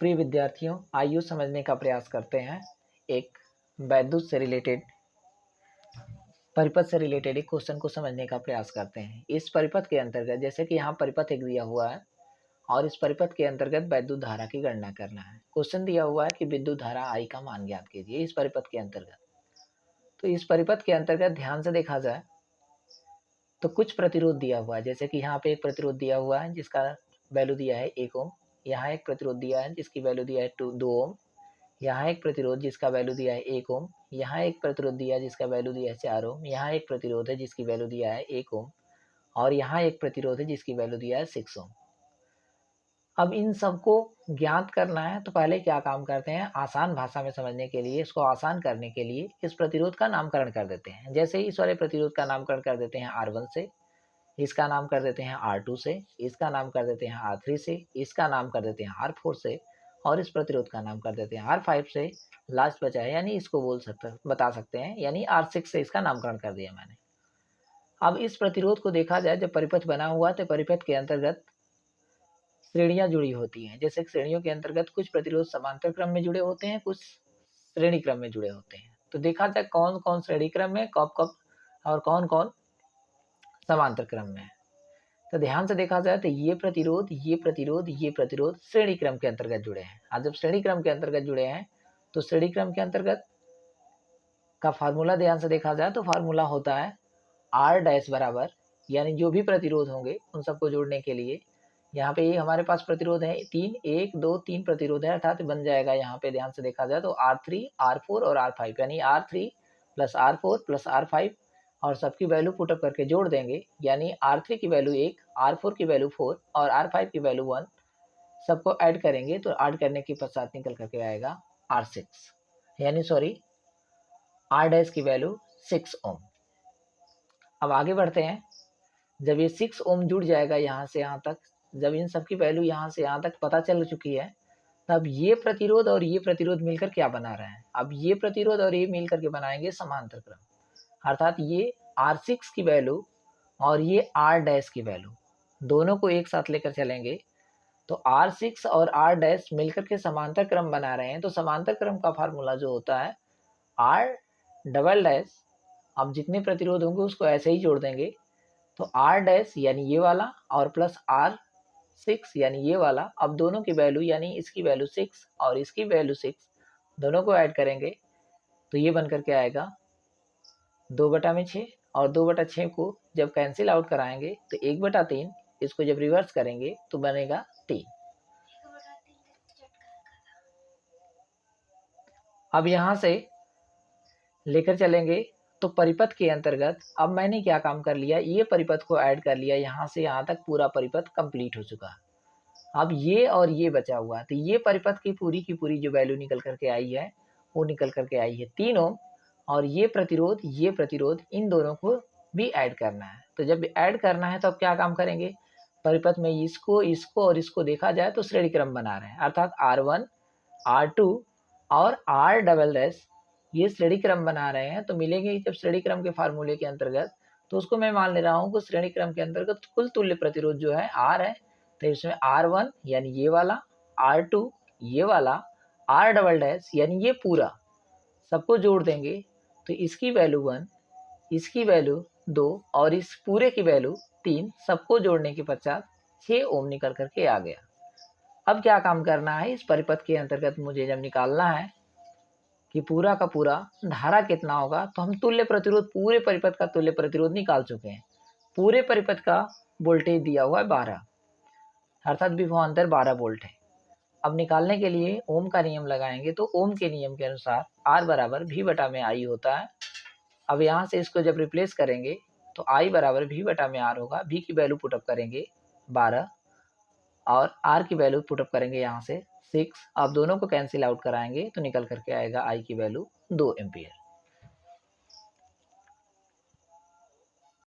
प्रिय विद्यार्थियों, आइए समझने का प्रयास करते हैं एक वैद्युत से रिलेटेड परिपथ से रिलेटेड एक क्वेश्चन को समझने का प्रयास करते हैं। इस परिपथ के अंतर्गत जैसे कि यहाँ परिपथ एक दिया हुआ है और इस परिपथ के अंतर्गत वैद्युत धारा की गणना करना है। क्वेश्चन दिया हुआ है कि विद्युत धारा I का मान ज्ञात कीजिए इस परिपथ के अंतर्गत। तो इस परिपथ के अंतर्गत ध्यान से देखा जाए तो कुछ प्रतिरोध दिया हुआ है, जैसे कि यहाँ पे एक प्रतिरोध दिया हुआ है जिसका वैल्यू दिया है 1 ओम, यहाँ एक प्रतिरोध दिया है जिसकी वैल्यू दिया है 2 ओम, यहाँ एक प्रतिरोध जिसका वैल्यू दिया है 1 ओम, यहाँ एक प्रतिरोध दिया है जिसका वैल्यू दिया है 4 ओम, यहाँ एक प्रतिरोध है जिसकी वैल्यू दिया है 1 ओम और यहाँ एक प्रतिरोध है जिसकी वैल्यू दिया है 6 ओम। अब इन सबको ज्ञात करना है तो पहले क्या काम करते हैं, आसान भाषा में समझने के लिए, इसको आसान करने के लिए इस प्रतिरोध का नामकरण कर देते हैं। जैसे इस वाले प्रतिरोध का नामकरण कर देते हैं R1 से, इसका नाम कर देते हैं R2 से, इसका नाम कर देते हैं R3 से, इसका नाम कर देते हैं R4 से और इस प्रतिरोध का नाम कर देते हैं R5 से। लास्ट बचा है यानी इसको बता सकते हैं, यानी R6 से इसका नामकरण कर दिया मैंने। अब इस प्रतिरोध को देखा जाए, जब परिपथ बना हुआ तो परिपथ के अंतर्गत श्रेणियां जुड़ी होती हैं। जैसे श्रेणियों के अंतर्गत कुछ प्रतिरोध समांतर क्रम में जुड़े होते हैं, कुछ श्रेणी क्रम में जुड़े होते हैं। तो देखा जाए कौन कौन श्रेणी क्रम में, कब कब और कौन कौन समांतर क्रम में है। तो ध्यान से देखा जाए तो ये प्रतिरोध, ये प्रतिरोध, ये प्रतिरोध श्रेणी क्रम के अंतर्गत जुड़े हैं। आज जब श्रेणी क्रम के अंतर्गत जुड़े हैं तो श्रेणी क्रम के अंतर्गत का फार्मूला ध्यान से देखा जाए तो फार्मूला होता है R डैश बराबर, यानी जो भी प्रतिरोध होंगे उन सबको जोड़ने के लिए यहाँ पे हमारे पास प्रतिरोध है 3, 1, 2, 3 प्रतिरोध है, अर्थात बन जाएगा यहाँ पे ध्यान से देखा जाए तो R3, R4 और R5, यानी R3 plus R4 plus R5 और सबकी वैल्यू पुटअप करके जोड़ देंगे, यानी R3 की वैल्यू 1, R4 की वैल्यू 4 और R5 की वैल्यू 1। सबको ऐड करेंगे तो ऐड करने के पश्चात निकल करके आएगा R6, यानी सॉरी R डैश की वैल्यू 6 ओम। अब आगे बढ़ते हैं। जब ये 6 ओम जुड़ जाएगा यहाँ से यहाँ तक, जब इन सब की वैल्यू यहाँ से यहाँ तक पता चल चुकी है, तब ये प्रतिरोध और ये प्रतिरोध मिलकर क्या बना रहे हैं, अब ये प्रतिरोध और ये मिलकर के बनाएंगे समांतर क्रम। अर्थात ये R6 की वैल्यू और ये R डैश की वैल्यू दोनों को एक साथ लेकर चलेंगे तो R6 और R डैश मिलकर के समांतर क्रम बना रहे हैं। तो समांतर क्रम का फार्मूला जो होता है R डबल डैश, अब जितने प्रतिरोध होंगे उसको ऐसे ही जोड़ देंगे तो R डैश यानी ये वाला और प्लस R6 यानी ये वाला। अब दोनों की वैल्यू यानी इसकी वैल्यू 6 और इसकी वैल्यू 6 दोनों को ऐड करेंगे तो ये बन करके आएगा 2/6 और 2/6 को जब कैंसिल आउट कराएंगे तो 1/3, इसको जब रिवर्स करेंगे तो बनेगा 3। अब यहाँ से लेकर चलेंगे तो परिपथ के अंतर्गत अब मैंने क्या काम कर लिया, ये परिपथ को ऐड कर लिया, यहाँ से यहाँ तक पूरा परिपथ कंप्लीट हो चुका। अब ये और ये बचा हुआ, तो ये परिपथ की पूरी जो वैल्यू निकल करके आई है वो निकल करके आई है 3 ओम और ये प्रतिरोध इन दोनों को भी ऐड करना है। तो जब ऐड करना है तो अब क्या काम करेंगे, परिपथ में इसको और इसको देखा जाए तो श्रेणी क्रम बना रहे हैं, अर्थात R1, R2 और R डबल डैश ये श्रेणी क्रम बना रहे हैं। तो मिलेंगे जब श्रेणी क्रम के फार्मूले के अंतर्गत, तो उसको मैं मान ले रहा हूँ कि श्रेणी क्रम के अंतर्गत कुल तुल्य प्रतिरोध जो है R है, तो इसमें R1 यानी ये वाला, R2 ये वाला, R डबल डैश यानी ये पूरा, सबको जोड़ देंगे तो इसकी वैल्यू 1, इसकी वैल्यू 2 और इस पूरे की वैल्यू 3, सबको जोड़ने के पश्चात 6 ओम निकल करके आ गया। अब क्या काम करना है, इस परिपथ के अंतर्गत मुझे जब निकालना है कि पूरा का पूरा धारा कितना होगा, तो हम तुल्य प्रतिरोध, पूरे परिपथ का तुल्य प्रतिरोध निकाल चुके हैं। पूरे परिपथ का वोल्टेज दिया हुआ है 12, अर्थात विभवांतर 12 वोल्ट है। अब निकालने के लिए ओम का नियम लगाएंगे तो ओम के नियम के अनुसार R बराबर V/I होता है। अब यहाँ से इसको जब रिप्लेस करेंगे तो I बराबर V/R होगा। V की वैल्यू पुटअप करेंगे 12 और R की वैल्यू पुटअप करेंगे यहाँ से 6। अब दोनों को कैंसिल आउट कराएंगे तो निकल करके आएगा I की वैल्यू 2 एम्पियर।